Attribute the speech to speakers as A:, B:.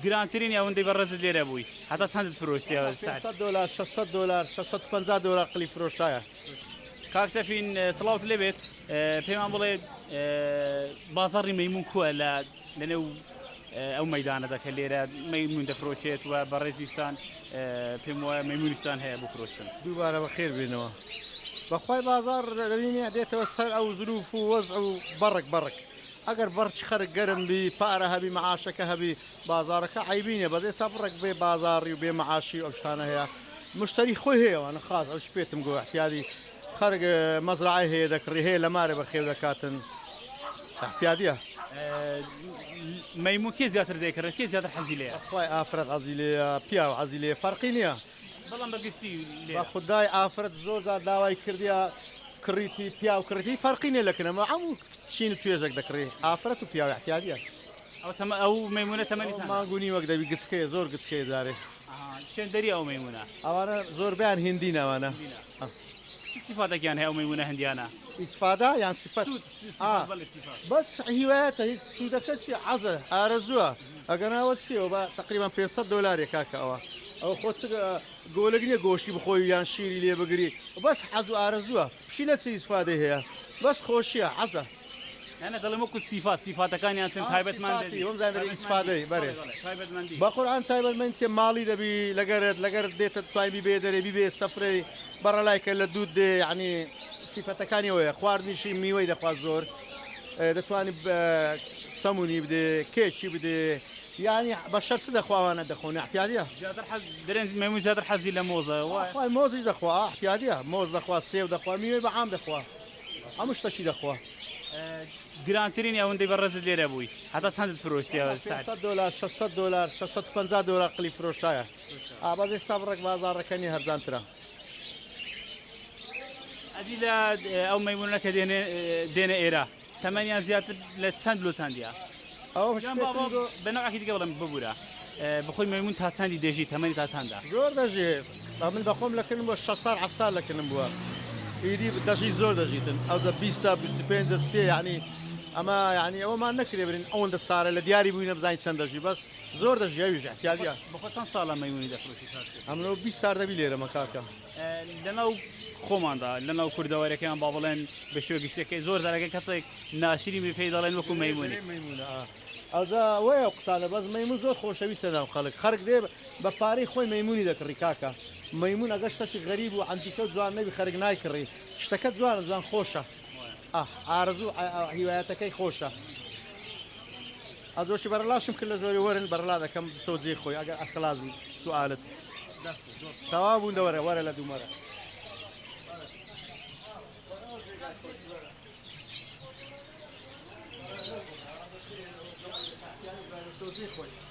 A: گرانترین ئەوەندەی بەڕێزت لێرە بووی هەتا چەندت فرۆشتی
B: $500 $600 $650 قلی فرۆشایە.
A: کاک سەفین سڵاوت لێبێت پێمان بڵێ بازاڕی مەیمون کووە لەنێو ئەو مەدانەدا کە لێرە مەیمون دەفرۆشێت و بەڕێزیشتان پێم وایە مەیمونیشتان هەیە بۆ فرۆشتن.
B: دووبارە بەخێر بێنەوە. بەخوای بازار دەبینێ دێتەوە سەر ئەو ظروف و وەزع و بەڕک ئەگەر بەرچ خەرک گەرم بی پارە هەبی مەعاشەکە هەبی بازارەکە عیبینە بەزێ سەبڕێک بێ بازاڕی و بێ مەعاشی ئەو شتانە هەیە مشتری خۆی هەیەوانە خاص ئەو پێتم گۆ احتیادی خەرگ مەزرعی هەیە دەکڕی هەیە لە مارە بەخێو دەکاتن احتیادیە.
A: مەیمون کێ زیاتر دەیکردن کێ زیاتر حەزی لێیە؟
B: خی ئافرەت عەزی لێیە پیا و عەزی لێ فەرقی نییە.
A: بەڵام بەگشتی
B: بە خودای ئافرەت زۆر جار داوای کردیا کڕیتی پیا و کردی فەرقی نێ لەکنەمە هەموو چین و توێژێک دەکڕێ ئافرەت و پیا و احتیادیە.
A: ئەو مەیمونە تەمەنی
B: ماگونی وەک دەبی گچکەیە زۆر گچکەیە جارێ
A: چێندەری ئەو مەیمونە
B: ئەوانە زۆربیان هندی ناوانە
A: سیفاتێکیان هەیە ئەو مەیمونە هەندیانە
B: ئیسفادا یان سیفەت بەس هیوایەتە هیچ سوودەکە چی عەزە ئارەزووە ئەگەناوە چیەوە بە تقریبان $500 کاکە ئەوە خۆ گۆلەک نییە گۆشتی بخۆی یان شیری لێ بگری بەس حەز و ئارەزووە پشیلە چی ئیسفادەی هەیە بەس خۆشیە عەزە
A: ئەنە دەڵێم وەکو سیفاتەکانیان چەند تایبەتمەندی
B: وەم زانەوە ئیسفادەی بەرێ بە قورئان تایبەتمەندی ماڵی دەبی لەگەر دێتە توانبی بێ دەرێ بیبێ سەفرەی بەڕەلایکە لە دوود دێ یعنی سیفەتەکانیەوەیە خواردنیشی میوەی دەخواست زۆر دەتوانێت سەمونی بدێ کێشی بدێ یعنی بە شەرچ دەخواوانە دەخۆن احتیادیە
A: درێن مەیمون زیاتر حەزی لە مۆزە
B: وای مۆزیش دەخوا احتیادیە مۆز دەخوا سێو دەخوا میوەی بەعام دەخوا هەموو شتەشی دەخوا.
A: گرانترین ئەوەندەی بەڕێزت لێرە بووی هەتا چەندت فرۆشتی
B: $500 $600 $650 قلی فرۆشایە ئاباز ئێستا بڕێک بازاڕەکەنی هەرزانترە.
A: ئەدی لە ئەو مەیمونەکە دێنە ئێرە تەمەنیان زیاتر لە چەند لۆ چەندە
B: ئەو
A: بەنەوەکی دیگە بڵێم ببوورە بخۆی مەیمون تا چەندی دێژی تەمەنی تا چەندە
B: زۆر دەژێت من بەخۆم لەکردم بۆ 600 700 لەکردم بووە ئیدی دەژی زۆر دەژیتن ئەو 20 تا 25 سێ یعنی ئەمە یعنی ئەوەمان نەکرێ برین ئەوەندە سارە لە دیاری بووینە بزانین چەند دەژی بەس زۆر دەژیاویش احتیادیە
A: بەخۆ چەند ساڵە مەیمونی دەفرۆشی
B: ئەمەوە 20 سال دەبی لێرەمە کاکە
A: لەناو خۆماندا لەناو کوردەوەریەکەیان با بڵێن بە شێوە گشتەکەی زۆر دارەکە کەسێک ناشری می پێی دەڵێن وەکو مەیمونی
B: ئەوجا وەیە قسانە بەس مەیمون زۆر خۆشەویستە ناو خەڵک دێ بە پارەی خۆی مەیمونی دەکڕی کاکە مەیمون ئەگەر شتێکی غەریب و عەندیکە جوان نەبی خەرک نایکڕی شتەکە جوان خۆشە ئارەزوو هیوایەتەکەی خۆشە ئەزۆشی بەرەلاشم کرد لە زۆری وەرن بەرەلا دەکەم دستەوجێ خۆی ئەگەر ئەخلاص بوو سوالت تەواو بوون دەوەرە وەرە لە دوومەرە خۆی